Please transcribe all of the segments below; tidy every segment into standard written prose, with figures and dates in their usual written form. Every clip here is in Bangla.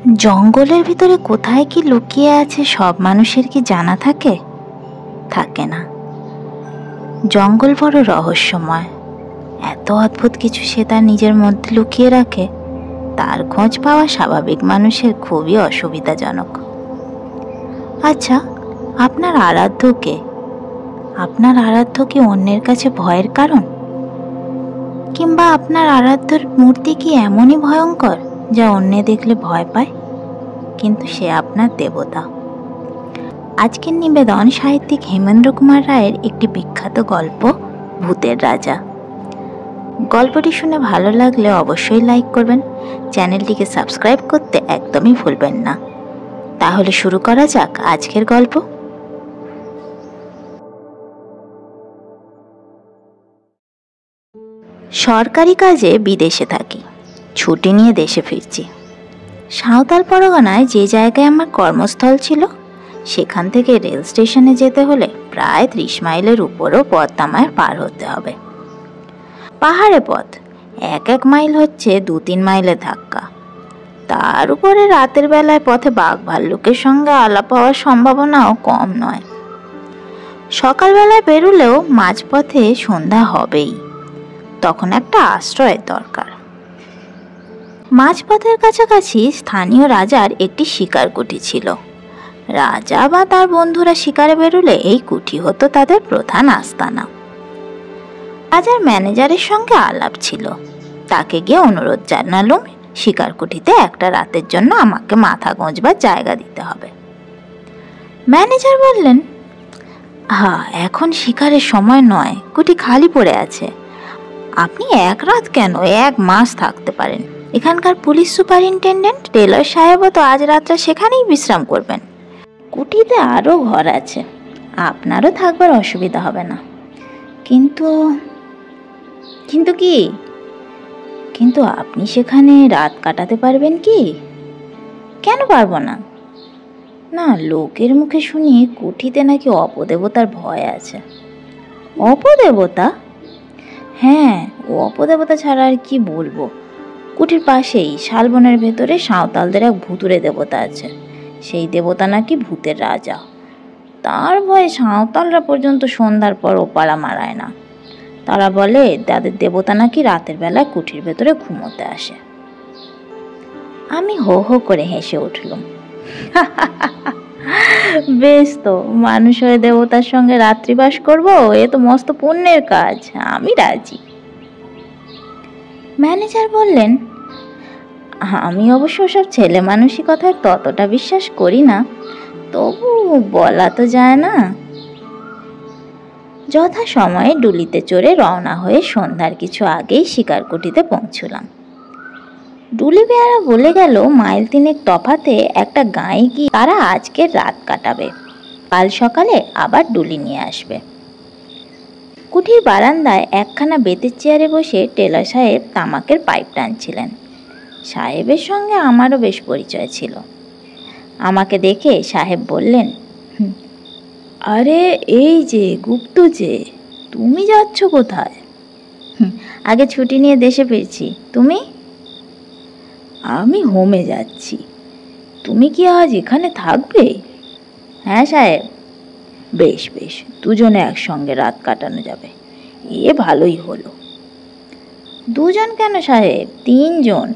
জঙ্গলের ভিতরে কোথায় কি লুকিয়ে আছে সব মানুষের কি জানা থাকে? থাকে না। জঙ্গল বড় রহস্যময়, এত অদ্ভুত কিছু সে তার নিজের মধ্যে লুকিয়ে রাখে, তার খোঁজ পাওয়া স্বাভাবিক মানুষের খুবই অসুবিধাজনক। আচ্ছা, আপনার আরাধ্য কে? আপনার আরাধ্য কি অন্যের কাছে ভয়ের কারণ? কিংবা আপনার আরাধ্যর মূর্তি কি এমনই ভয়ঙ্কর যা অন্যে দেখলে ভয় পায়, কিন্তু সে আপনার দেবতা? আজকের নিবেদন সাহিত্যিক হেমেন্দ্র কুমার রায়ের একটি বিখ্যাত গল্প, ভূতের রাজা। গল্পটি শুনে ভালো লাগলে অবশ্যই লাইক করবেন, চ্যানেলটিকে সাবস্ক্রাইব করতে একদমই ভুলবেন না। তাহলে শুরু করা যাক আজকের গল্প। সরকারি কাজে বিদেশে থাকি, ছুটি নিয়ে দেশে ফিরছি। সাঁওতাল পরগনায় যে জায়গায় আমার কর্মস্থল ছিল, সেখান থেকে রেল স্টেশনে যেতে হলে প্রায় 30 মাইলের উপরও পথ আমায় পার হতে হবে। পাহাড়ে পথ, এক মাইল হচ্ছে 2-3 মাইলের ধাক্কা। তার উপরে রাতের বেলায় পথে বাঘ ভাল্লুকের সঙ্গে আলাপ হওয়ার সম্ভাবনাও কম নয়। সকালবেলায় বেরুলেও মাঝপথে সন্ধ্যা হবেই, তখন একটা আশ্রয়ের দরকার। মাঝপথের কাছাকাছি স্থানীয় রাজার একটি শিকার কুঠি ছিল। রাজা বা তার বন্ধুরা শিকারে বেরোলে এই কুঠি হতো তাদের প্রধান আস্তানা। রাজার ম্যানেজারের সঙ্গে আলাপ ছিল, তাকে গিয়ে অনুরোধ জানালুম শিকার কুঠিতে একটা রাতের জন্য আমাকে মাথা গোঁজবার জায়গা দিতে হবে। ম্যানেজার বললেন, এখন শিকারের সময় নয়, কুঠি খালি পড়ে আছে। আপনি এক রাত কেন, 1 মাস থাকতে পারেন। এখানকার পুলিশ সুপারিনটেন্ডেন্ট টেলর সাহেবও তো আজ রাতটা সেখানেই বিশ্রাম করবেন। কুঠিতে আরও ঘর আছে, আপনারও থাকবার অসুবিধা হবে না। কিন্তু কি? কিন্তু আপনি সেখানে রাত কাটাতে পারবেন কি? কেন পারবো না? না, লোকের মুখে শুনি কুঠিতে নাকি অপদেবতার ভয় আছে। অপদেবতা? হ্যাঁ, অপদেবতা ছাড়া আর কি বলবো। কুঠির পাশেই শালবনের ভেতরে সাঁওতালদের এক ভুতুড়ে দেবতা আছে। সেই দেবতা নাকি ভূতের রাজা। তার ভয়ে সাঁওতালরা পর্যন্ত সন্ধ্যার পর ওপাড়া মারায় না। তারা বলে তাদের দেবতা নাকি রাতের বেলায় কুঠির ভেতরে ঘুমোতে আসে। আমি হো হো করে হেসে উঠলুম। বেশ তো, মানুষ হয়ে দেবতার সঙ্গে রাত্রিবাস করবো, এ তো মস্ত পুণ্যের কাজ, আমি রাজি। ম্যানেজার বললেন, আমি অবশ্য সব ছেলে মানুষই কথায় ততটা বিশ্বাস করি না, তবু বলা তো যায় না। যথা সময়ে ডুলিতে চড়ে রওনা হয়ে সন্ধ্যার কিছু আগেই শিকার কুঠিতে পৌঁছলাম। ডুলি বেয়ারা বলে গেল মাইল 3 তফাতে একটা গাঁয়ে গিয়ে তারা আজকের রাত কাটাবে, কাল সকালে আবার ডুলি নিয়ে আসবে। কুঠির বারান্দায় একখানা বেতের চেয়ারে বসে টেলর সাহেব তামাকের পাইপ টানছিলেন। সাহেবের সঙ্গে আমারও বেশ পরিচয় ছিল। আমাকে দেখে সাহেব বললেন, আরে এই যে গুপ্ত যে, তুমি যাচ্ছ কোথায়? আগে ছুটি নিয়ে দেশে ফিরছি, তুমি? আমি হোমে যাচ্ছি। তুমি কি আজ এখানে থাকবে? হ্যাঁ সাহেব। বেশ বেশ, দুজনে একসঙ্গে রাত কাটানো যাবে, এ ভালোই হলো। 2 জন কেন সাহেব, 3 জন।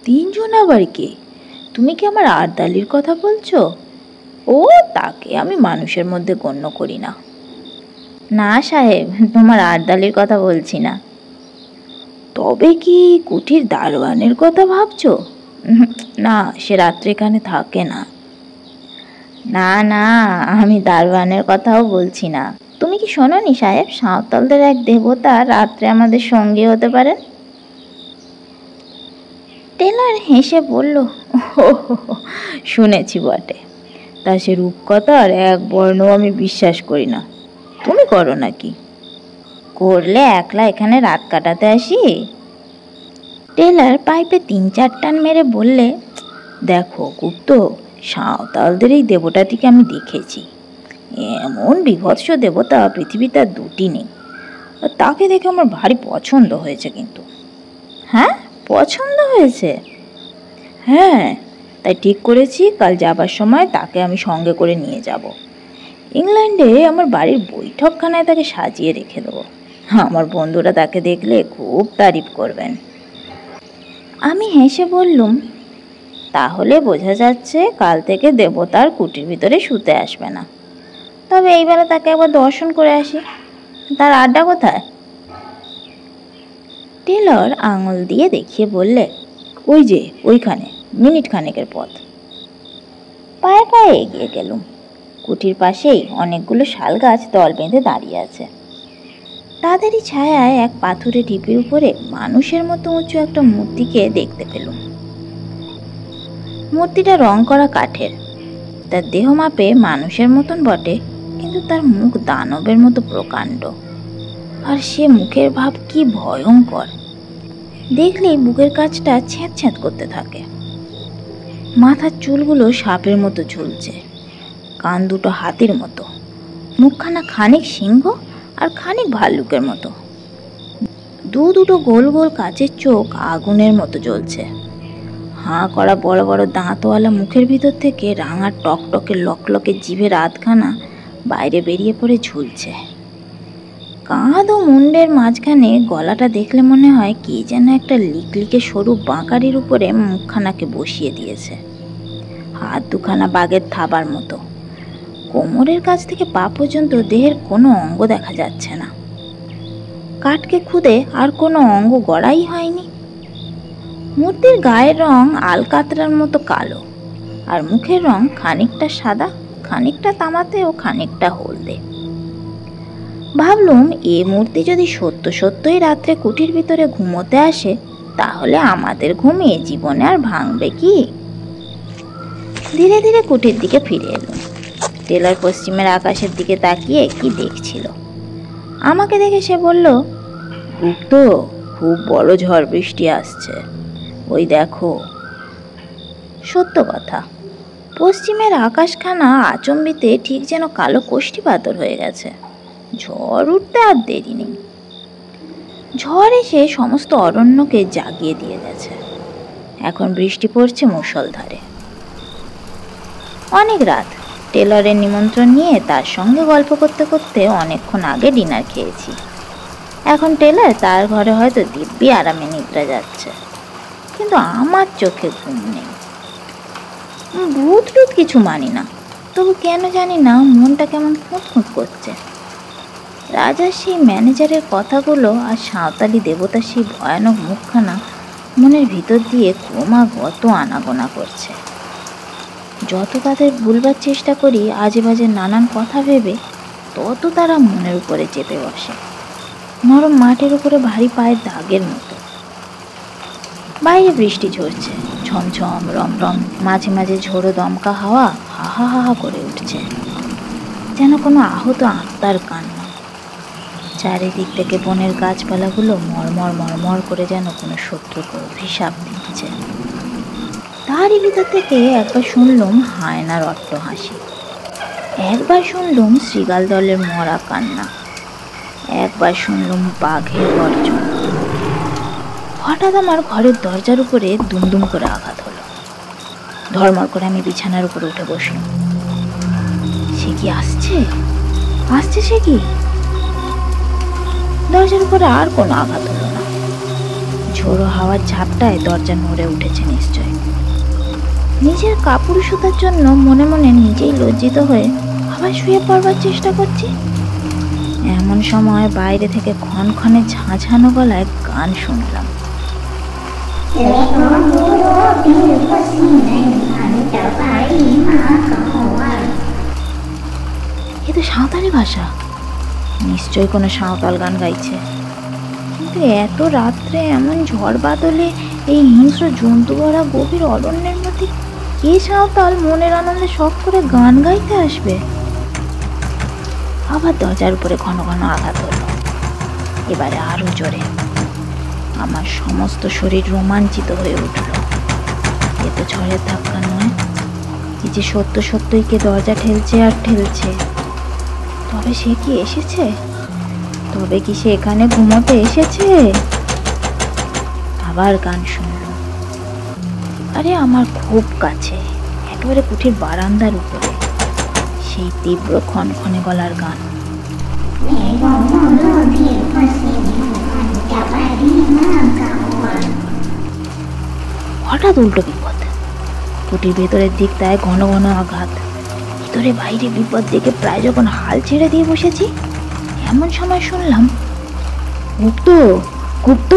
3 জন আবার কে? তুমি কি আমার আর্দালির কথা বলছো? ও, তাকে আমি মানুষের মধ্যে গণ্য করি না। না সাহেব, তোমার আর্দালির কথা বলছি না। তবে কি কুঠির দারোয়ানের কথা ভাবছো? না, সে রাত্রে এখানে থাকে না। না না, আমি দারোয়ানের কথাও বলছি না। তুমি কি শোনোনি সাহেব, সাঁওতালদের এক দেবতা রাত্রে আমাদের সঙ্গী হতে পারেন? টেলর হেসে বলল, শুনেছি বটে, তা সে রূপকথার এক বর্ণ আমি বিশ্বাস করি না। তুমি করো নাকি? করলে একলা এখানে রাত কাটাতে আসি? টেলর পাইপে 3-4 টান মেরে বললে, দেখো গুপ্ত, সাঁওতালদের এই দেবতাটিকে আমি দেখেছি। এমন বিভৎস দেবতা পৃথিবীতে আর 2টি নেই। তাকে দেখে আমার ভারী পছন্দ হয়েছে। কিন্তু হ্যাঁ, পছন্দ হয়েছে? হ্যাঁ, তাই ঠিক করেছি কাল যাবার সময় তাকে আমি সঙ্গে করে নিয়ে যাব। ইংল্যান্ডে আমার বাড়ির বৈঠকখানায় তাকে সাজিয়ে রেখে দেবো। আমার বন্ধুরা তাকে দেখলে খুব তারিফ করবেন। আমি হেসে বললুম, তাহলে বোঝা যাচ্ছে কাল থেকে দেবতার কুটির ভিতরে শুতে আসবে না। তবে এইবারে তাকে একবার দর্শন করে আসি। তার আড্ডা কোথায়? টেলর আঙুল দিয়ে দেখিয়ে বললে, ওই যে ওইখানে, মিনিট খানেকের পথ। পায়ে পায়ে এগিয়ে গেলুম। কুটির পাশেই অনেকগুলো শাল গাছ দল বেঁধে দাঁড়িয়ে আছে। তাদেরই ছায়ায় এক পাথুরে ঢিপির উপরে মানুষের মতো উঁচু একটা মূর্তিকে দেখতে পেলুম। মূর্তিটা রং করা কাঠের। তার দেহ মাপে মানুষের মতন বটে, কিন্তু তার মুখ দানবের মতো প্রকাণ্ড। আর সে মুখের ভাব কি ভয়ঙ্কর! দেখলেই বুকের কাছটা ছ্যাঁত ছ্যাঁত করতে থাকে। মাথার চুলগুলো সাপের মতো ঝুলছে, কান দুটো হাতির মতো, মুখখানা খানিক সিংহ আর খানিক ভাল্লুকের মতো। দুটো গোল গোল কাচের চোখ আগুনের মতো জ্বলছে। হাঁ করা বড় বড় দাঁতওয়ালা মুখের ভিতর থেকে রাঙা টকটকে লকলকে জিভের আধখানা বাইরে বেরিয়ে পড়ে ঝুলছে। কাঁধ ও মুন্ডের মাঝখানে গলাটা দেখলে মনে হয় কি যেন একটা লিকলিকে সরু বাঁকারির উপরে মুখখানাকে বসিয়ে দিয়েছে। হাত দুখানা বাঘের থাবার মতো। কোমরের কাছ থেকে পা পর্যন্ত দেহের কোনো অঙ্গ দেখা যাচ্ছে না। কাঠকে খুদে আর কোনো অঙ্গ গড়াই হয়নি। মূর্তির গায়ের রং আলকাতরার মতো কালো, আর মুখের রং খানিকটা সাদা, খানিকটা তামাতে ও খানিকটা হলদে। ভাবলুম, এ মূর্তি যদি সত্য সত্যই রাত্রে কুটির ভিতরে ঘুমোতে আসে, তাহলে আমাদের ঘুম এ জীবনে আর ভাঙবে কি? ধীরে ধীরে কুটির দিকে ফিরে এলুম। টেলর পশ্চিমের আকাশের দিকে তাকিয়ে কি দেখছিল। আমাকে দেখে সে বলল, গুপ্ত, খুব বড় ঝড় বৃষ্টি আসছে, ওই দেখো। সত্য কথা, পশ্চিমের আকাশখানা আচম্বিতে ঠিক যেন কালো কোষ্ঠী পাথর হয়ে গেছে। ঝড় উঠতে আর দেরি নেই। ঝড় এসে সমস্ত অরণ্যকে জাগিয়ে দিয়ে গেছে। এখন বৃষ্টি পড়ছে মুষলধারে। অনেক রাত। টেলরের নিমন্ত্রণ নিয়ে তার সঙ্গে গল্প করতে করতে অনেকক্ষণ আগে ডিনার খেয়েছি। এখন টেলর তার ঘরে হয়তো দিব্যি আরামে নিদ্রা যাচ্ছে, কিন্তু আমার চোখে ঘুম নেই। ভূত টুত কিছু মানি না, তবু কেন জানি না মনটা কেমন খুঁতখুঁত করছে। রাজার সেই ম্যানেজারের কথাগুলো আর সাঁওতালি দেবতার সেই ভয়ানক মুখখানা মনের ভিতর দিয়ে ক্রমাগত আনাগোনা করছে। যত তাদের ভুলবার চেষ্টা করি আজে বাজে নানান কথা ভেবে, তত তারা মনের উপরে চেপে বসে, নরম মাটির উপরে ভারী পায়ের দাগের মতো। বাইরে বৃষ্টি ঝরছে, ঝমঝম রমরম, মাঝে মাঝে ঝোড়ো দমকা হাওয়া হাহা হাহা করে উঠছে, যেন কোনো আহত আত্মার কান্না। চারিদিক থেকে বনের গাছপালাগুলো মরমর মরমর করে যেন কোনো শত্রুকে অভিশাপ দিচ্ছে। তারই ভিতর থেকে একবার শুনলুম হায়নার অট্ট হাসি, একবার শুনলুম শৃগাল দলের মরা কান্না, একবার শুনলুম বাঘের গর্জন। হঠাৎ আমার ঘরের দরজার উপরে দুমদুম করে আঘাত হলো। ধর্মর করে আমি বিছানার উপরে উঠে বসলাম। সে কি আসছে? আসছে সে কি? দরজার উপরে আর কোনো আঘাত হলো না। ঝোড়ো হাওয়ার ঝাপটায় দরজা নড়ে উঠেছে নিশ্চয়। নিজের কাপুরুষতার জন্য মনে মনে নিজেই লজ্জিত হয়ে আবার শুয়ে পড়বার চেষ্টা করছি। এমন সময় বাইরে থেকে ক্ষণক্ষণে ঝাঁঝানো গলায় গান শুনলাম। এ তো সাঁওতালি ভাষা, নিশ্চয়ই কোনো সাঁওতাল গান গাইছে। কিন্তু এত রাত্রে এমন ঝড় বাদলে এই হিংস্র জন্তু ভরা গভীর অরণ্যের মধ্যে কে সাঁওতাল মনের আনন্দে শখ করে গান গাইতে আসবে? আবার দরজার উপরে ঘন ঘন আঘাত হলো, এবারে আরো জোরে। আমার সমস্ত শরীর রোমাঞ্চিত হয়ে উঠল। এ তো ঝড়ের ধাক্কা নয়, এই যে সত্য সত্যই কে দরজা ঠেলছে আর ঠেলছে। তবে সে কি এসেছে? তবে কি সে এখানে ঘুমোতে এসেছে? আবার গান শুনল। আরে আমার খুব কাছে, একেবারে কুঠির বারান্দার উপরে সেই তীব্র ক্ষণক্ষণে গলার গান। হঠাৎ উল্টো বিপদ। কুটির ভেতরের দিকটায় ঘন ঘন আঘাত। ভিতরে বাইরে বিপদ দেখে প্রায় যখন হাল ছেড়ে দিয়ে বসেছি, এমন সময় শুনলাম, গুপ্ত, গুপ্ত,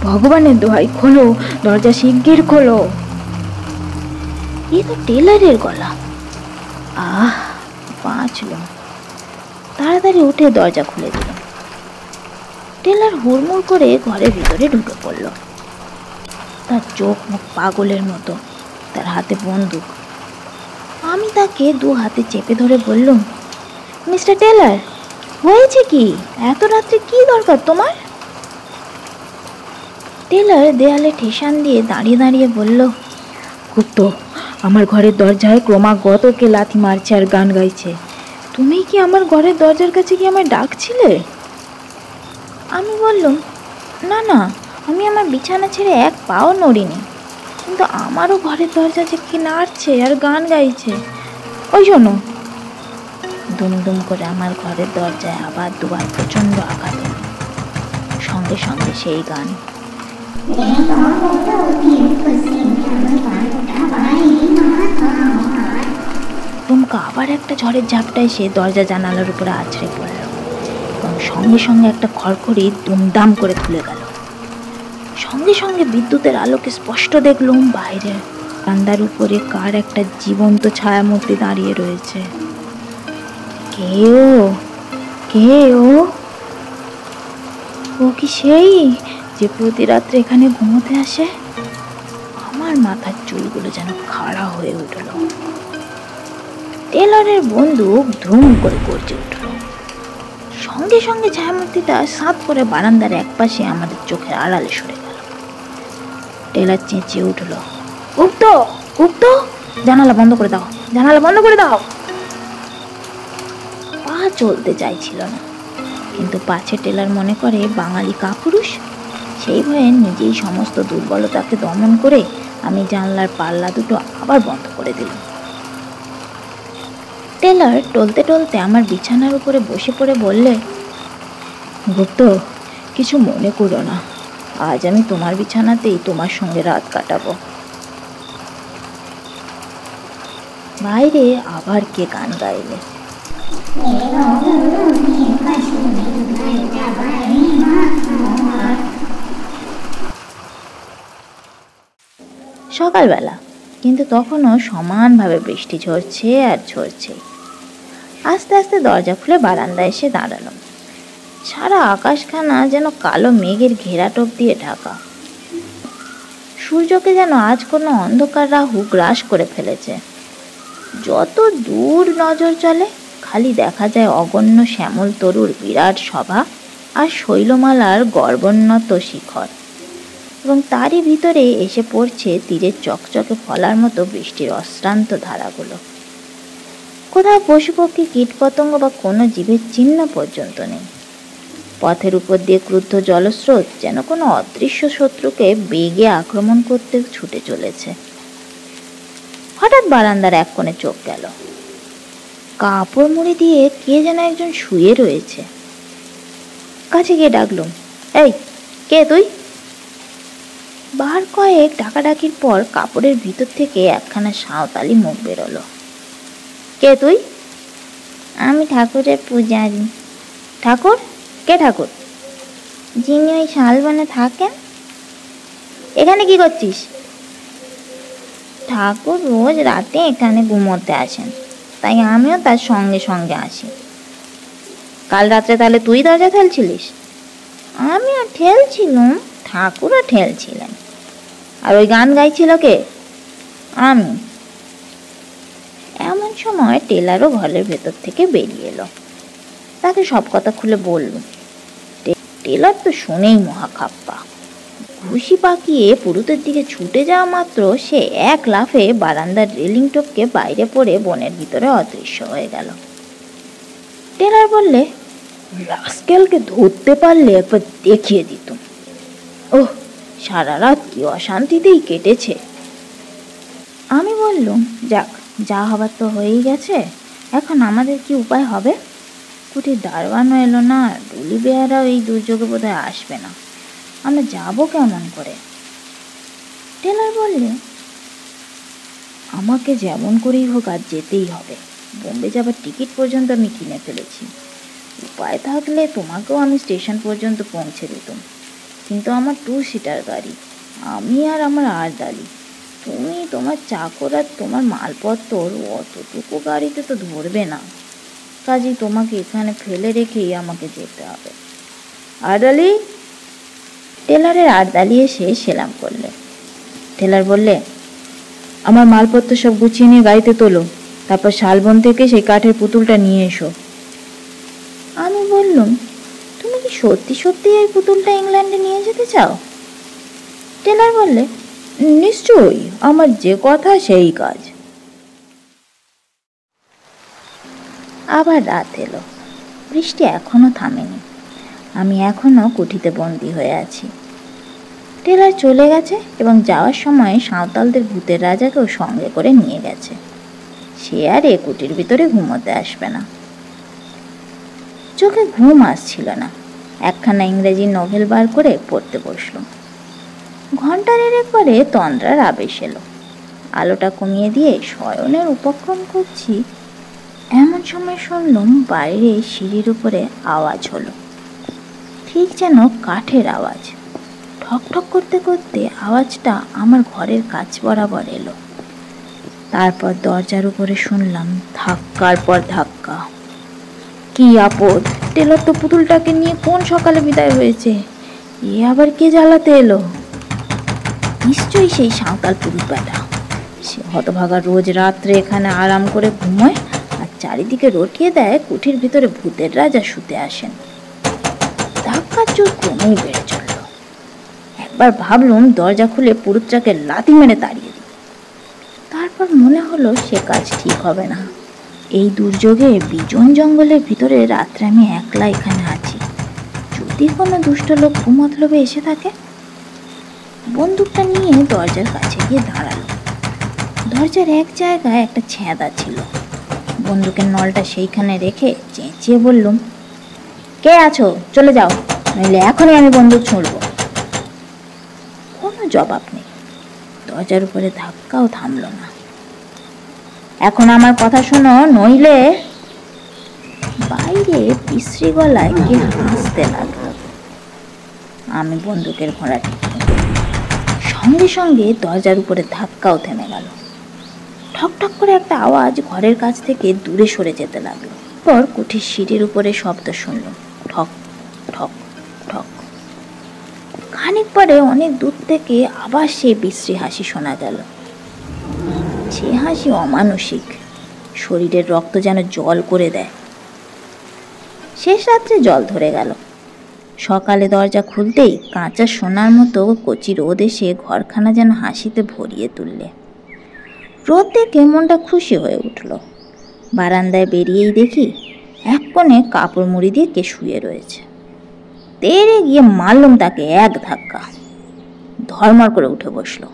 ভগবানের দোহাই খোলো, দরজা শিগগির খোলো। এ তো টেলারের গলা। আহ, বাঁচলাম। তাড়াতাড়ি উঠে দরজা খুলে দিল। টেলার হুড়মুড় করে ঘরের ভিতরে ঢুকে পড়ল। তার চোখ মুখ পাগলের মতো, তার হাতে বন্দুক। আমি তাকে দু হাতে চেপে ধরে বললুম, মিস্টার টেলার, হয়েছে কি? এত রাত্রে কি দরকার তোমার? টেলার দেয়ালে ঠেসান দিয়ে দাঁড়িয়ে দাঁড়িয়ে বলল, গুপ্ত, আমার ঘরের দরজায় ক্রমাগত কে লাথি মারছে আর গান গাইছে। তুমি কি আমার ঘরের দরজার কাছে কি আমায় ডাকছিলে? আমি বললুম, না না, আমি আমার বিছানা ছেড়ে এক পাও নড়িনি, কিন্তু আমারও ঘরের দরজা যে কি নাড়ছে আর গান গাইছে। ওই শোনো। দুমদুম করে আমার ঘরের দরজায় আবার দুবার প্রচণ্ড আঘাত হল। সঙ্গে সঙ্গে সেই গান। টুমকা আবার একটা ঝড়ের ঝাপটা এসে দরজা জানালার উপরে আছড়ে পড়ল এবং সঙ্গে সঙ্গে একটা খড়খড়ি দুমদাম করে খুলে গেল। সঙ্গে সঙ্গে বিদ্যুতের আলোকে স্পষ্ট দেখলুম বাইরে বারান্দার উপরে কার একটা জীবন্ত ছায়ামূর্তি দাঁড়িয়ে রয়েছে। কে ও? কে ও? ও কি সেই যে প্রতি রাত্রে এখানে ঘুমোতে আসে? আমার মাথার চুলগুলো যেন খাড়া হয়ে উঠল। টেলারের বন্দুক ধুম করে গর্জে উঠল। সঙ্গে সঙ্গে ছায়ামূর্তিটা সাত করে বারান্দার এক পাশে আমাদের চোখের আড়ালে সরে গেল। টেলার চেঁচিয়ে উঠল, গুপ্ত, গুপ্ত, জানালা বন্ধ করে দাও, জানালা বন্ধ করে দাও। পা চলতে চাইছিল না, কিন্তু পাছে টেলার মনে করে বাঙালি কাপুরুষ। সেই ভয়ে নিজেই সমস্ত দুর্বলতাকে দমন করে আমি জানলার পাল্লা দুটো আবার বন্ধ করে দিলাম। টেলার টলতে টলতে আমার বিছানার উপরে বসে পড়ে বললে, গুপ্ত, কিছু মনে করো না, আজ আমি তোমার বিছানাতেই তোমার সঙ্গে রাত কাটাবো। বাইরে আবার কে গান গাইলে। সকালবেলা, কিন্তু তখনও সমানভাবে বৃষ্টি ঝরছে আর ঝরছে। আস্তে আস্তে দরজা খুলে বারান্দায় এসে দাঁড়ালাম। সারা আকাশখানা যেন কালো মেঘের ঘেরাটোপ দিয়ে ঢাকা। সূর্যকে যেন আজ কোনো অন্ধকার রাহু গ্রাস করে ফেলেছে। যত দূর নজর চলে খালি দেখা যায় অগণ্য শ্যামল তরুর বিরাট সভা আর শৈলমালার গর্বোন্নত শিখর, এবং তারই ভিতরে এসে পড়ছে তীরের চকচকে ফলার মতো বৃষ্টির অশ্রান্ত ধারাগুলো। কোথাও পশুপক্ষী কীটপতঙ্গ বা কোনো জীবের চিহ্ন পর্যন্ত নেই। পথের উপর দিয়ে ক্রুদ্ধ জলস্রোত যেন কোনো অদৃশ্য শত্রুকে বেগে আক্রমণ করতে ছুটে চলেছে। হঠাৎ বারান্দার এক কোণে চোখ গেল। কাপড় মুড়ি দিয়ে কে যেন একজন শুয়ে রয়েছে। কাছে গিয়ে ডাকলুম, এই, কে তুই? বার কয়েক ডাকাডাকির পর কাপড়ের ভিতর থেকে একখানা সাঁওতালি মুখ বেরোলো। কে তুই? আমি ঠাকুরের পূজারি। ঠাকুর? কে ঠাকুর? যিনি ওই শালবনে থাকেন। এখানে কি করছিস? ঠাকুর রোজ রাতে এখানে ঘুমোতে আসেন, তাই আমিও তার সঙ্গে সঙ্গে আসি। কাল রাত্রে তাহলে তুই দরজা ঠেলছিলিস? আমিও ঠেলছিলুম, ঠাকুরও ঠেলছিলেন। আর ওই গান গাইছিল কে? আমি। এমন সময় টেলারও ঘরের ভেতর থেকে বেরিয়ে এলো। তাকে সব কথা খুলে বললুম। টেলার তো শুনেই মহাখাপ্পা। ঘুষি পাকিয়ে পুরুতের দিকে ছুটে যাওয়া মাত্র সে এক লাফে বারান্দার রেলিং টপকে বাইরে পড়ে বনের ভিতরে অদৃশ্য হয়ে গেল। টেলার বললে, রাস্কেলকে ধরতে পারলে একবার দেখিয়ে দিতুম। ওহ, সারা রাত কি অশান্তিতেই কেটেছে। আমি বললুম, যাক, যা হবার তো হয়েই গেছে, এখন আমাদের কি উপায় হবে? কুটির দারোয়ানও এলো না, ডুলি বেয়ারাও এই দুর্যোগে বোধহয় আসবে না, আমরা যাবো কেমন করে? টেলার বললে, আমাকে যেমন করেই হোক আজ যেতেই হবে। বোম্বে যাবার টিকিট পর্যন্ত আমি কিনে ফেলেছি। উপায় থাকলে তোমাকেও আমি স্টেশন পর্যন্ত পৌঁছে দিতাম, কিন্তু আমার 2 সিটার গাড়ি, আমি আর আমার আরদালি, তুমি, তোমার চাকর আর তোমার মালপত্র অতটুকু গাড়িতে তো ধরবে না, কাজেই তোমাকে এখানে ফেলে রেখেই আমাকে যেতে হবে। আরদালি! টেলারের আরদালি এসে সেলাম করলে। টেলার বললে, আমার মালপত্র সব গুছিয়ে নিয়ে গাড়িতে তোলো, তারপর শালবন থেকে সেই কাঠের পুতুলটা নিয়ে এসো। আমি বললুম, তুমি কি সত্যি সত্যি এই পুতুলটা ইংল্যান্ডে নিয়ে যেতে চাও? টেলার বললে, নিশ্চয়ই, আমার যে কথা সেই কাজ। আবার রাত এলো। বৃষ্টি এখনো থামেনি। আমি এখনো কুঠিতে বন্দি হয়ে আছি। টেলার চলে গেছে এবং যাওয়ার সময় সাঁওতালদের ভূতের রাজাকেও সঙ্গে করে নিয়ে গেছে। সে আর এ কুটির ভিতরে ঘুমোতে আসবে না। চোখে ঘুম আসছিল না। একখানা ইংরেজি নোভেল বার করে পড়তে বসলাম। ঘন্টা 1.5 পরে তন্দ্রার আবেশ এলো। আলোটা কমিয়ে দিয়ে শয়নের উপক্রম করছি, এমন সময় শুনলাম বাইরে সিঁড়ির উপরে আওয়াজ হলো, ঠিক যেন কাঠের আওয়াজ। ঠক ঠক করতে করতে আওয়াজটা আমার ঘরের কাছ বরাবর এলো। তারপর দরজার উপরে শুনলাম ধাক্কার পর ধাক্কা। কি আপদ! টেলর তো পুতুলটাকে নিয়ে কোন সকালে বিদায় হয়েছে, এ আবার কে জ্বালাতে এলো? নিশ্চয়ই সেই সাঁওতাল পুরুষ বেটা। সে হতভাগা রোজ রাত্রে এখানে আরাম করে ঘুমোয় আর চারিদিকে রটিয়ে দেয় কুঠির ভিতরে ভূতের রাজা শুতে আসেন। ধাক্কার জোর ক্রমেই বেড়ে চলল। একবার ভাবলুম দরজা খুলে পুরুতটাকে লাথি মেরে তাড়িয়ে দিই। তারপর মনে হলো সে কাজ ঠিক হবে না। এই দুর্যোগে বিজন জঙ্গলের ভিতরে রাত্রে আমি একলা এখানে আছি, যদি কোনো দুষ্ট লোক কুমতলবে এসে থাকে। বন্দুকটা নিয়ে দরজার কাছে গিয়ে দাঁড়ালো। দরজার এক জায়গায় একটা ছেঁদা ছিল। বন্দুকের নলটা সেইখানে রেখে চেঁচিয়ে বললুম, কে আছো? চলে যাও, নইলে এখনই আমি বন্দুক ছুঁড়ব। কোনো জবাব নেই। দরজার উপরে ধাক্কাও থামল না। এখন আমার কথা শোনো, নইলে। বাইরে বিশ্রী গলায় কে হাসতে লাগলো। আমি বন্দুকের ঘোড়া টিপলাম। সঙ্গে সঙ্গে দরজার উপরে ধাক্কাও থেমে গেল। ঠক ঠক করে একটা আওয়াজ ঘরের কাছ থেকে দূরে সরে যেতে লাগলো। পর কুঠির সিঁড়ির উপরে শব্দ শুনলাম, ঠক ঠক ঠক। খানিক পরে অনেক দূর থেকে আবার সেই বিশ্রী হাসি শোনা গেল। সে হাসি অমানসিক, শরীরের রক্ত যেন জল করে দেয়। শেষ রাত্রে জল ধরে গেল। সকালে দরজা খুলতেই কাঁচা সোনার মতো কচি রোদ এসে ঘরখানা যেন হাসিতে ভরিয়ে তুললে। রোদ দেখে মনটা খুশি হয়ে উঠল। বারান্দায় বেরিয়েই দেখি এক কোণে কাপড় মুড়ি দিয়ে কে শুয়ে রয়েছে। তেড়ে গিয়ে মারলুম তাকে এক ধাক্কা। ধর্মর করে উঠে বসলো।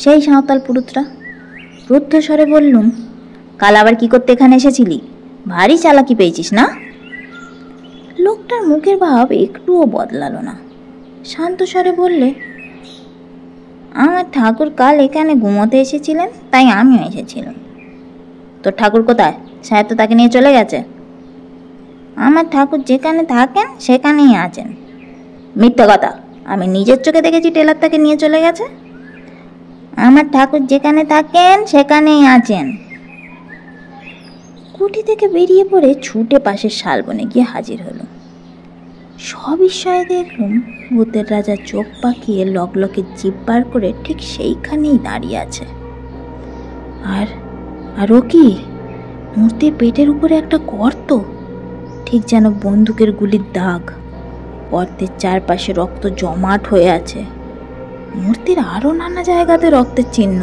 সেই সাঁওতাল পুরুতরা। রুদ্ধস্বরে বললুম, কাল আবার কি করতে এখানে এসেছিলি? ভারী চালাকি পেয়েছিস না? লোকটার মুখের ভাব একটুও বদলালো না। শান্ত স্বরে বললে, আমার ঠাকুর কাল এখানে ঘুমোতে এসেছিলেন, তাই আমিও এসেছিলাম। তোর ঠাকুর কোথায়? সাহেব তো তাকে নিয়ে চলে গেছে। আমার ঠাকুর যেখানে থাকেন সেখানেই আছেন। মিথ্যা কথা, আমি নিজের চোখে দেখেছি টেলার তাকে নিয়ে চলে গেছে। আমার ঠাকুর যেখানে থাকেন সেখানেই আছেন। কুঠি থেকে বেরিয়ে পড়ে ছুটে পাশের শালবনে গিয়ে হাজির হলো। সবিস্ময়ে দেখলুম ভূতের রাজা চোখ পাকিয়ে লগলকে জিভ বার করে ঠিক সেইখানেই দাঁড়িয়ে আছে। আর ও কি? মূর্তির পেটের উপরে একটা গর্ত, ঠিক যেন বন্দুকের গুলির দাগ। গর্তের চারপাশে রক্ত জমাট হয়ে আছে। মূর্তির আরো নানা জায়গাতে রক্তের চিহ্ন।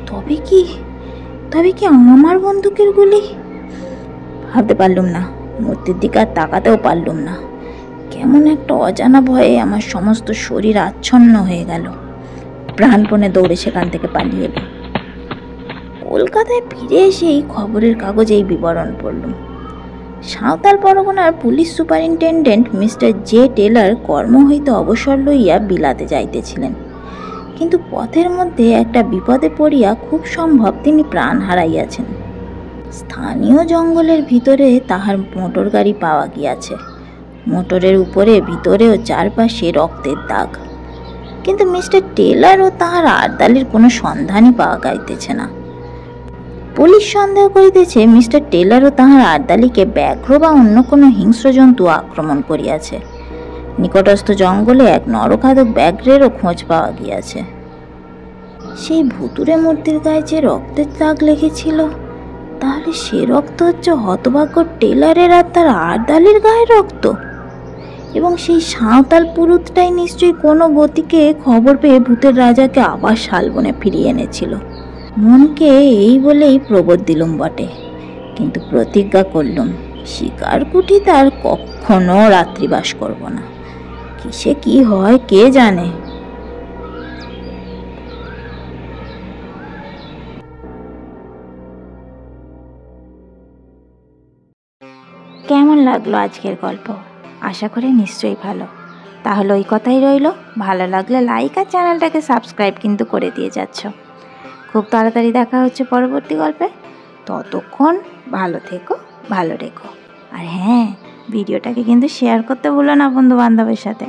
তবে কি আমার বন্দুকের গুলি? ভাবতে পারলুম না, মূর্তির দিকে আর তাকাতেও পারলুম না। কেমন একটা অজানা ভয়ে আমার সমস্ত শরীর আচ্ছন্ন হয়ে গেল। প্রাণপণে দৌড়ে সেখান থেকে পালিয়ে এলাম। কলকাতায় ফিরে এসেই খবরের কাগজে এই বিবরণ পড়লুম। সাঁওতাল পরগনার police superintendent mister J Taylor কর্ম হইতে অবসর লইয়া বিলাতে যাইতেছিলেন, কিন্তু পথের মধ্যে একটা বিপদে পড়িয়া খুব সম্ভব তিনি প্রাণ হারাইয়াছেন। স্থানীয় জঙ্গলের ভিতরে তাহার মোটর গাড়ি পাওয়া গিয়াছে। মোটরের উপরে ভিতরেও চারপাশে রক্তের দাগ, কিন্তু মিস্টার টেলার ও তাহার আর্দালির কোনো সন্ধানই পাওয়া যাইতেছে না। পুলিশ সন্দেহ করিতেছে মিস্টার টেলার ও তাহার আর্দালিকে ব্যাঘ্র বা অন্য কোনো হিংস্র জন্তু আক্রমণ করিয়াছে। নিকটস্থ জঙ্গলে এক নরখাদক ব্যাঘ্রেরও খোঁজ পাওয়া গিয়াছে। সেই ভুতুরে মূর্তির গায়ে যে রক্তের দাগ লেগেছিল, তাহলে সে রক্ত হচ্ছে হতভাগ্য টেলারের আর তার আর্দালির গায়ে রক্ত। এবং সেই সাঁওতাল পুরুতটাই নিশ্চয়ই কোনো গতিকে খবর পেয়ে ভূতের রাজাকে আবার শালবনে ফিরিয়ে এনেছিল। মনকে এই বলেই প্রবোধ দিলুম বটে, কিন্তু প্রতিজ্ঞা করলুম শিকার কুঠিতে আর কখনো রাত্রিবাস করব না। কিসে কি হয় কে জানে। কেমন লাগলো আজকের গল্প? আশা করি নিশ্চয়ই ভালো। তাহলে ওই কথাই রইল, ভালো লাগলে লাইক আর চ্যানেলটাকে সাবস্ক্রাইব কিন্তু করে দিয়ে যাচ্ছ। খুব তাড়াতাড়ি দেখা হচ্ছে পরবর্তী গল্পে। ততক্ষণ ভালো থেকো, ভালো রেখো। আর হ্যাঁ, ভিডিওটাকে কিন্তু শেয়ার করতে ভুলো না বন্ধু বান্ধবের সাথে।